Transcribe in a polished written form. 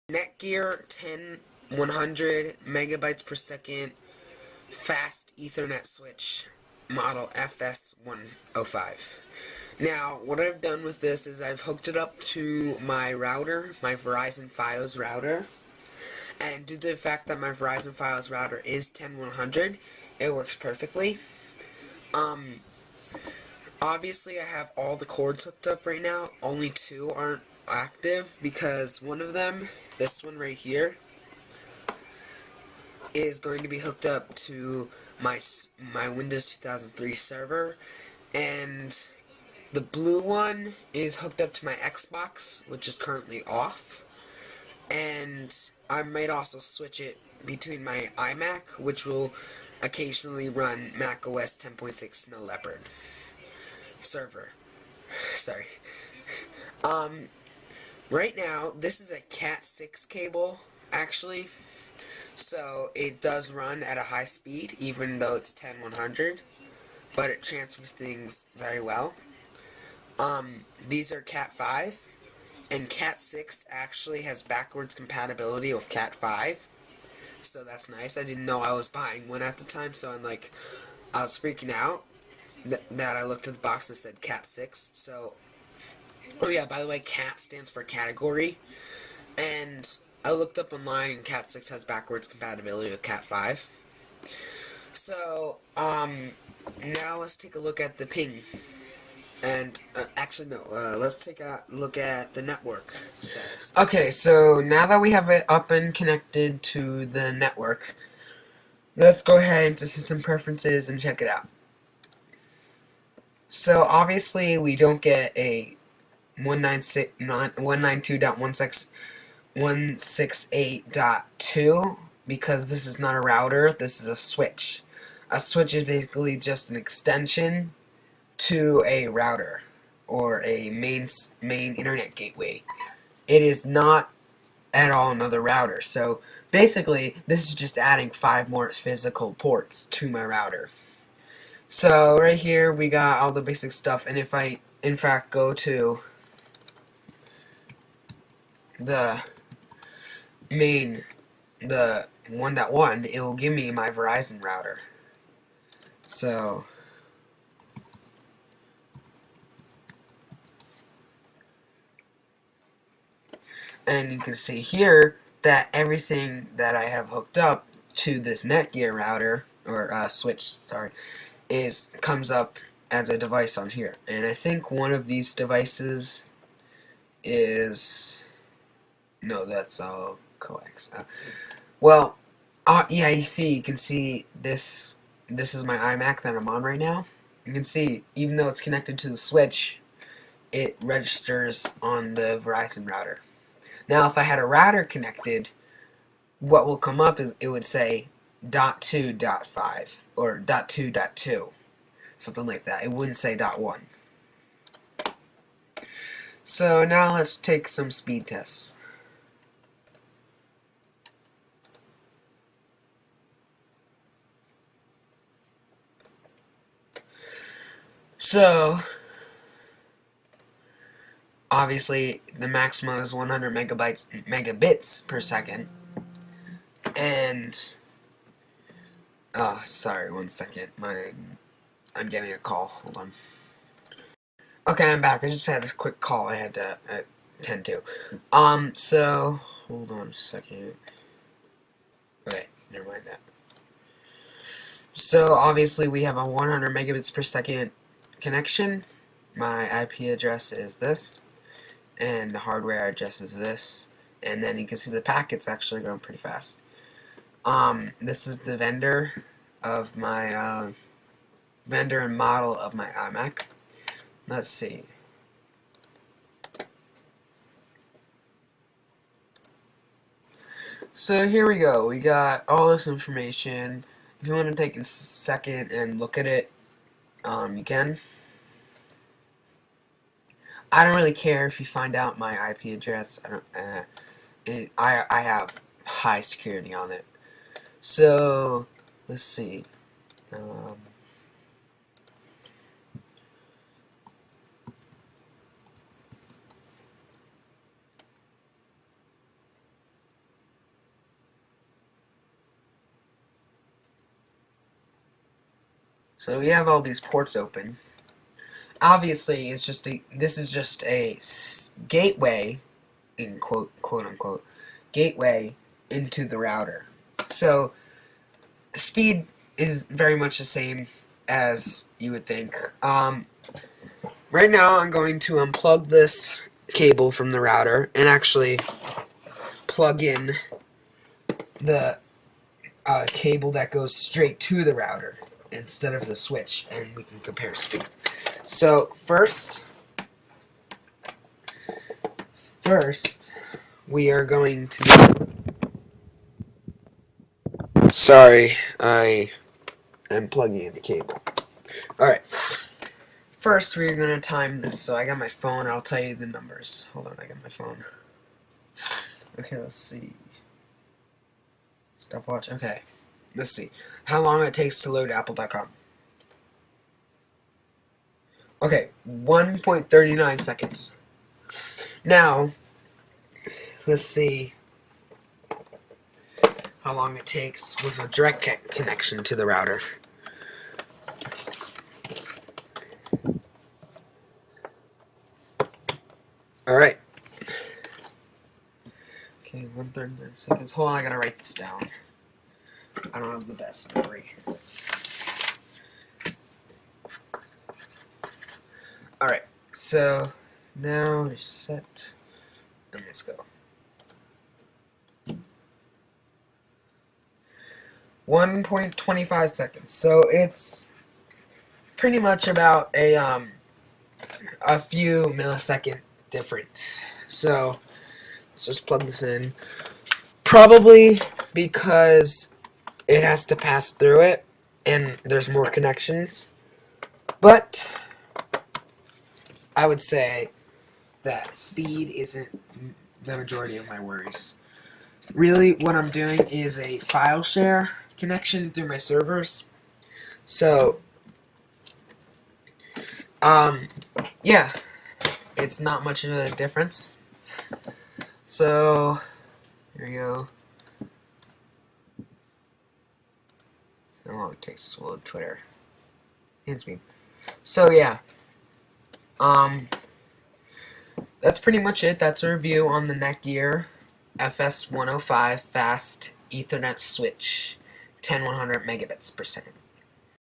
Netgear 10100 megabytes per second fast Ethernet switch model FS105. Now, what I've done with this is I've hooked it up to my router, my Verizon Fios router, and due to the fact that my Verizon Fios router is 10100, it works perfectly. Obviously I have all the cords hooked up right now. Only two aren't active because one of them, this one right here, is going to be hooked up to my Windows 2003 server, and the blue one is hooked up to my Xbox, which is currently off, and I might also switch it between my iMac, which will occasionally run Mac OS 10.6 Snow Leopard server. Sorry. Right now, this is a Cat 6 cable, actually. So it does run at a high speed, even though it's 10100, but it transfers things very well. These are Cat 5, and Cat 6 actually has backwards compatibility with Cat 5, so that's nice. I didn't know I was buying one at the time, so I was freaking out that I looked at the box and said Cat 6, so, oh yeah, by the way, Cat stands for category, and I looked up online and Cat 6 has backwards compatibility with Cat 5. So, now let's take a look at the ping. And, actually no, let's take a look at the network status. Okay, so now that we have it up and connected to the network, let's go ahead into System Preferences and check it out. So, obviously, we don't get a 192.168.2 because this is not a router, this is a switch. A switch is basically just an extension to a router or a main internet gateway. It is not at all another router. So basically this is just adding 5 more physical ports to my router. So right here we got all the basic stuff, and if I in fact go to the 1.1, it will give me my Verizon router. So and you can see here that everything that I have hooked up to this Netgear router, or switch, sorry, comes up as a device on here. And I think one of these devices is, no, that's all coax. Yeah, you can see this is my iMac that I'm on right now. You can see, even though it's connected to the switch, it registers on the Verizon router. Now, if I had a router connected, what will come up is it would say .2.5 or .2.2, something like that. It wouldn't say .1. So now let's take some speed tests. So obviously the maximum is 100 megabits per second, and sorry, 1 second, I'm getting a call, hold on. Okay, I'm back. I just had a quick call I had to attend to. So hold on a second. Okay, never mind that. So obviously we have a 100 megabits per second connection. My IP address is this, and the hardware address is this, and then you can see the packets actually going pretty fast. This is the vendor of my vendor and model of my iMac. Let's see. So here we go. We got all this information. If you want to take a second and look at it, you can. I don't really care if you find out my IP address. I have high security on it. So let's see. So we have all these ports open. Obviously, this is just a gateway, in quote unquote, gateway into the router. So speed is very much the same as you would think. Right now, I'm going to unplug this cable from the router and actually plug in the cable that goes straight to the router instead of the switch, and we can compare speed. So first we are going to sorry, I am plugging in the cable. Alright, first we're going to time this. So I got my phone, I'll tell you the numbers. Hold on, I got my phone. Okay, let's see. Stopwatch, okay. Let's see how long it takes to load apple.com. Okay, 1.39 seconds. Now, let's see how long it takes with a direct connection to the router. Alright. Okay, 139 seconds. Hold on, I gotta write this down. I don't have the best memory. Alright, so now we're set, and let's go. 1.25 seconds. So it's pretty much about a few millisecond difference. So let's just plug this in. Probably because it has to pass through it, and there's more connections. But I would say that speed isn't the majority of my worries. Really, what I'm doing is a file share connection through my servers. So, yeah, it's not much of a difference. So, here we go. How long it takes to load Twitter. And speed. So, yeah. That's pretty much it. That's a review on the Netgear FS105 fast Ethernet switch, 10100 megabits per second.